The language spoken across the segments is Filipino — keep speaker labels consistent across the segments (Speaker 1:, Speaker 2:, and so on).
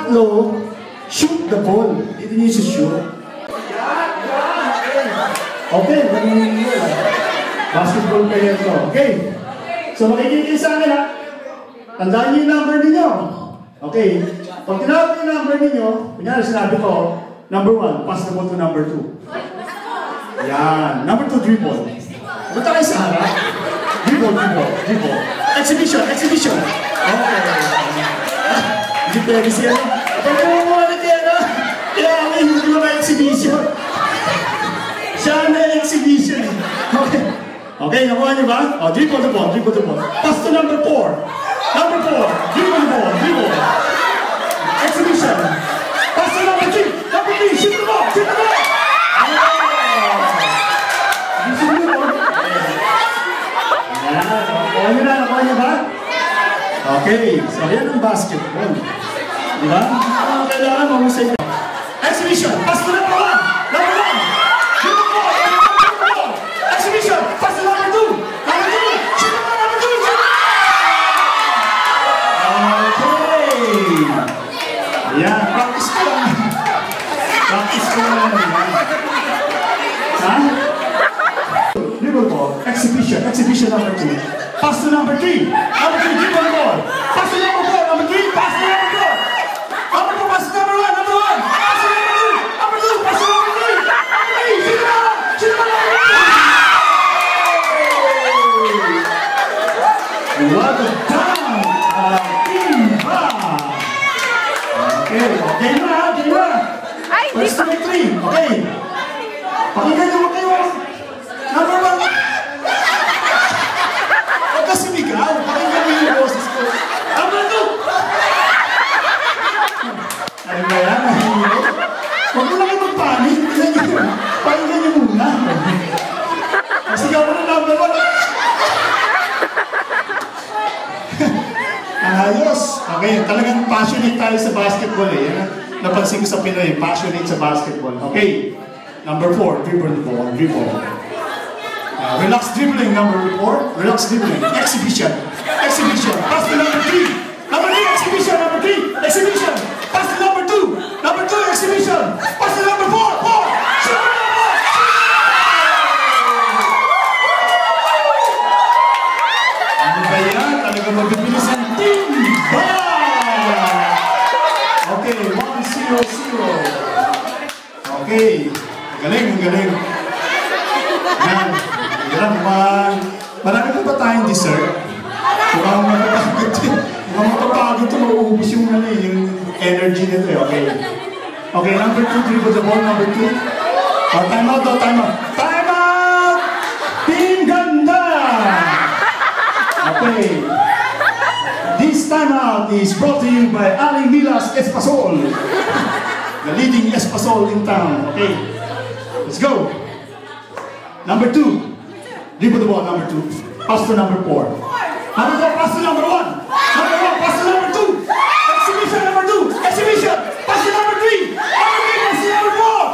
Speaker 1: Pangatlo, shoot the ball. Dito niyo shoot. Okay, basketball player to. Okay. So makikinig sa akin ha. Tandaan niyo yung number ninyo. Okay. Pag tinawag niyo yung number ninyo, kunyari sinabi ko, number 1, pass the ball to number 2. Yan. Number 2, dribble. Punta kayo sa harap. Dribble. Exhibition. Okay. Hindi pwede siya. Pwede mo muna na kaya kaya hindi mo na exhibition. Siya na exhibition. Okay, nakuha niyo ba? Oh, dribble the ball. Pass to number 4. Dribble. Exhibition. Pass to number 3. Shoot the ball. Nakuha niyo ba? Okay, so yan ang basketball. Diba? Kailangan mahusay ka. Exhibition, pass to number 1. Shoot the ball. Exhibition, pass to number 2. Shoot the ball, number 2. Okay. Ayan, practice ko lang. Ha? Dribble ball, exhibition number 2. Pass to number 3. Dribble the ball. Pass to number 4. Number 3. Pass to number 4. Number 4. Pass to number 1. Pass to number 2. Number 2. Pass to number 3. Shoot the ball. What a time! Timba! Okay. Game na. First to make 3. Okay. Pakinggan niyo kayo. Number 1. Sumigaw, pakinggan mo yung boses ko. Number 2! Ano ba yan? Huwag mo lang kayo magpanik. Pakinggan niyo muna. Sigaw mo na number 1. Ayos. Okay, talagang passionate tayo sa basketball eh. Napansin ko sa Pinoy, passionate sa basketball. Okay, number 4, dribble. Relax dribbling, number 4. Relax dribbling. Exhibition. Pass to number 3. Number 3, exhibition. Number 3, exhibition. Pass to number 2. Number 2, exhibition. Pass to number 4. Shoot the ball. Ano ba yan? Talagang mabibilis ang team. Okay, 1-0-0. Okay. Galing. Yan. Marami pa ba tayong dessert? Mukhang matapagod ito, mauubos yung energy nito eh. Okay, number 2, dribble the ball, number 2. Time out! Team Ganda! Okay. This time out is brought to you by Aling Milas Espasol. The leading Espasol in town. Okay. Let's go. Number 2. Dribble the ball, number 2. Pass to number 4. Number 4, pass to number 1. Number 1, pass to number 2. Exhibition, number 2. Exhibition, pass to number 3. Number 3, pass to number 4.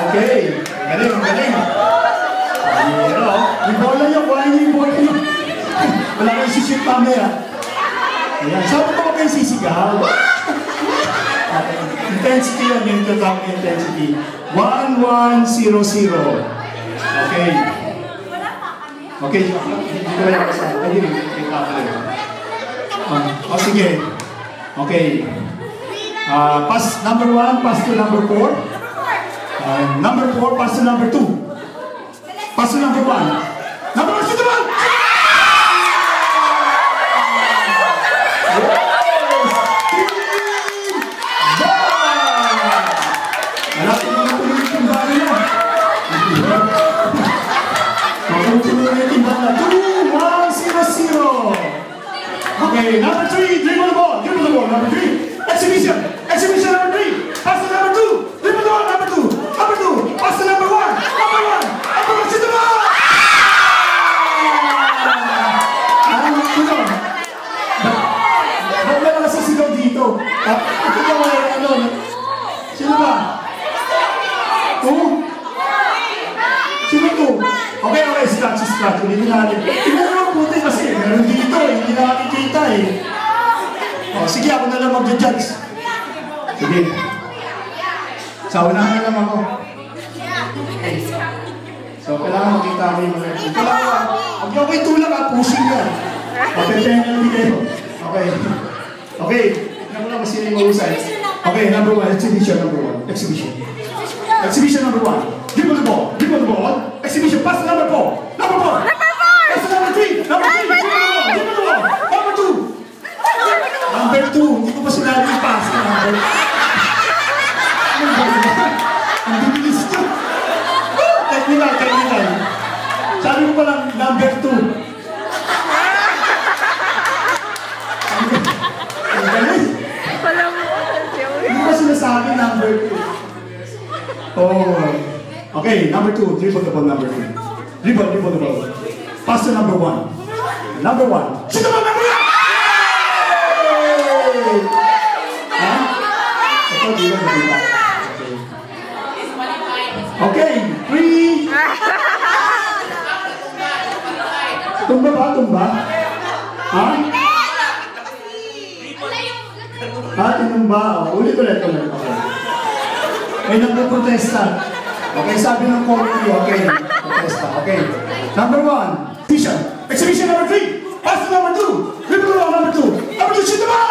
Speaker 1: Okay. Galing. Yung bola niyo, kuha niyo yung bola niyo. Wala kayong sisip mamaya. Ayan. Sabi ko kayo sisigaw. Intensity yan, yung tatawag intensity. 1-1-0-0. Okay. Okay. Hindi ko lang kasi. Sige. Okay. Pass number 1, pass to number 4. Number 4, pass to number 2. Pass to number 1. Number 1, shoot the ball! Okay, number 3, dribble the ball, number 3, exhibition, number 3, pass to number 2, dribble the ball, number 2, pass to number 1, shoot the ball! Ba't may nakasasigaw dito? Ito ka mga sino ba? natin. Tingnan mo puti kasi. Meron dito eh. Hindi nakikita eh. O, sige, ako na lang mag-judge. Sige. Sa unahan na lang ako. Okay. So, kailangan makita ko yung mga ito. Kailangan, huwag yung may tulak ha, pushing yan. Okay, penalty kayo. Okay. Okay. Tignan mo lang kung sino yung mahusay. Okay, number 1. Exhibition number 1. Exhibition. Exhibition number 1. Dribble the ball. Dribble the ball. Exhibition. Pass to number 4. Number 4. Pass to number 3. Number 3. Dribble the ball. Dribble the ball. Number 2. Number 2. Hindi ko pa sinabi yung pass na number 2. Ang bibilis ko. Technical, technical. Sabi ko pa lang, number 2. Ang galing. Hindi ko sinasabi number 2. Oh. Okay, number 2. Dribble the ball, number 3. Dribble the ball. Pass to number 1. Number 1. Shoot the ball, number 1! Ha? Ito, di ba? Okay, 3. Tumba ba? Tumba? Ha? Ha? Tinumba? Ulit. Okay. May nagpo-protesta. Okay, sabi ng committee. Okay, protesta. Okay. Number 1. Exhibition. Exhibition number 3. Pass to number 2. Dribble the ball, number 2. Number 2, shoot the ball!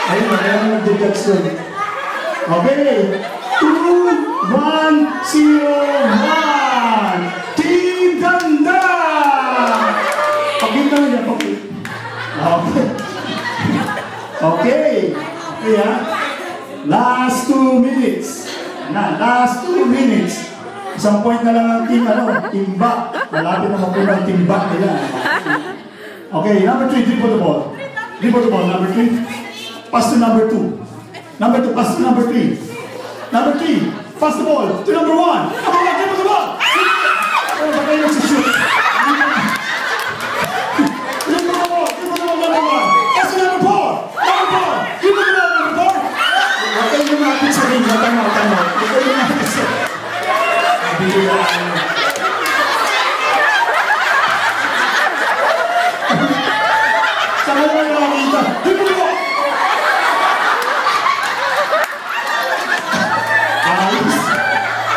Speaker 1: Okay, ayun, mag-detect doon. Okay. 2, 1, 0, 1. Team Ganda! Pagkita mo niya, pagkita. Okay. Okay. Okay, ha? Last 2 minutes. Last 2 minutes. Isang point na lang ang team, timba. Malapit na mapunan ang timba nila. Okay, number 3, dribble the ball. Dribble the ball, number 3. Pass to number 2. Number 2, pass to number 3. Number 3, pass the ball to number 1. Number 1, dribble the ball. Oh, baka yung nagsishoot. Dribble the ball, number 1. Pass to number 4. Number 4, dribble the ball, number 4. Baka yung lumapit sa ring, tama. Baka yung lumapit sa ring. Saan mo yung nakakita? Dribble the ball.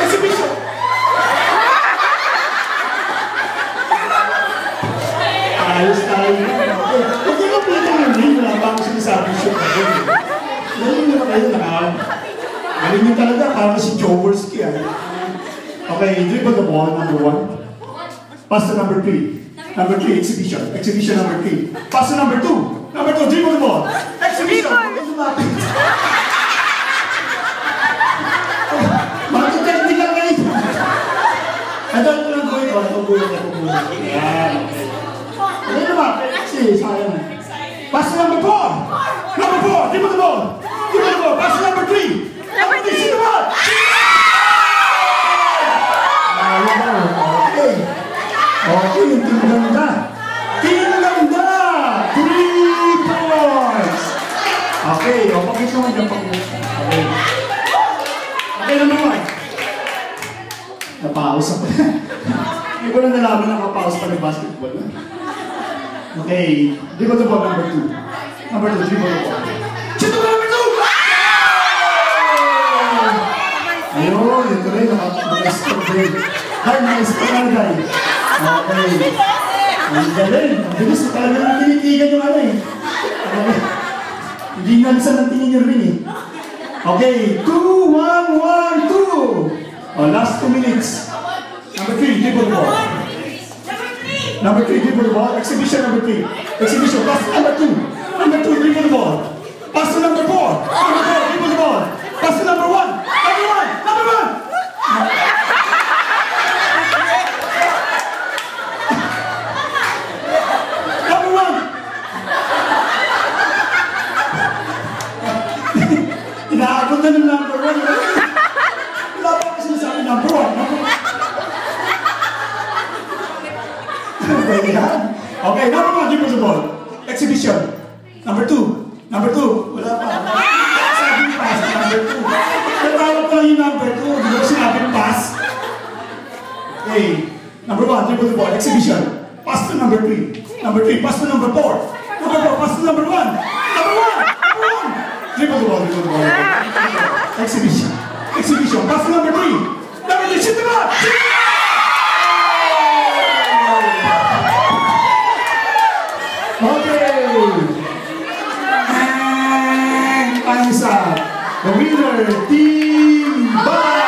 Speaker 1: Exhibition! Ayos tayo. Huwag yung napitan yung ring. Wala pa akong sinasabi siya. Galing nyo na kayo lahat. Galing nyo talaga. Parang si Joworski. Okay, dribble the ball, number 1. Pass to number 3. Number 3, exhibition. Exhibition number 3. Pass to number 2. Number 2, dribble the ball. Exhibition! Mati-technical ngayon. Ito lang ko ito. Ito po yung yan. Ano naman? Kasi, sayang. Pass to number 4. Number 4, dribble the ball. Dribble the ball. Pass to number 3. Number 3, shoot the ball. Okay. Okay, yung Team Ganda. Team Ganda! 3 points! Okay, o pakita mo dyan pakita. Okay. Okay na naman. Napaus ako. Hindi ko lang nalaman na nakapaus pa ng basketball. Okay, dribble the ball, number 2. Number 2, dribble the ball. Shoot the ball, number 2! Ayun, ito rin, nakapag-stop rin. Hi, na-stop na guy. Okay. Ang galing. Ang bilis na talaga nang tinitigan yung Hindi nalisan ang tingin yung ring Okay, 2, 1, 1, 2. Last 2 minutes. Number 3, dribble the ball. Number 3, dribble the ball. Exhibition number 3. Exhibition, pass to number 2. Number 2, dribble the ball. Pass to number 4. Number 4, dribble the ball. Pass to number 1. Number 1. Number 1. Inaabot na ng number 1. Wala pa kasi sabi number 1. Okay, number 1, dribble the ball. Exhibition. Number 2. Number 2. Wala pa. Sabi pa sa number 2. Natawag ko lang yung dribble the ball, exhibition. Pass to number 3. Number 3, pass to number 4. Number 4, pass to number 1. Number 1! Dribble the ball, dribble the ball. Exhibition. Exhibition, pass to number 3. Number 3, shoot the ball! Shoot the ball! Okay! And time's up. The winner, Team Bye!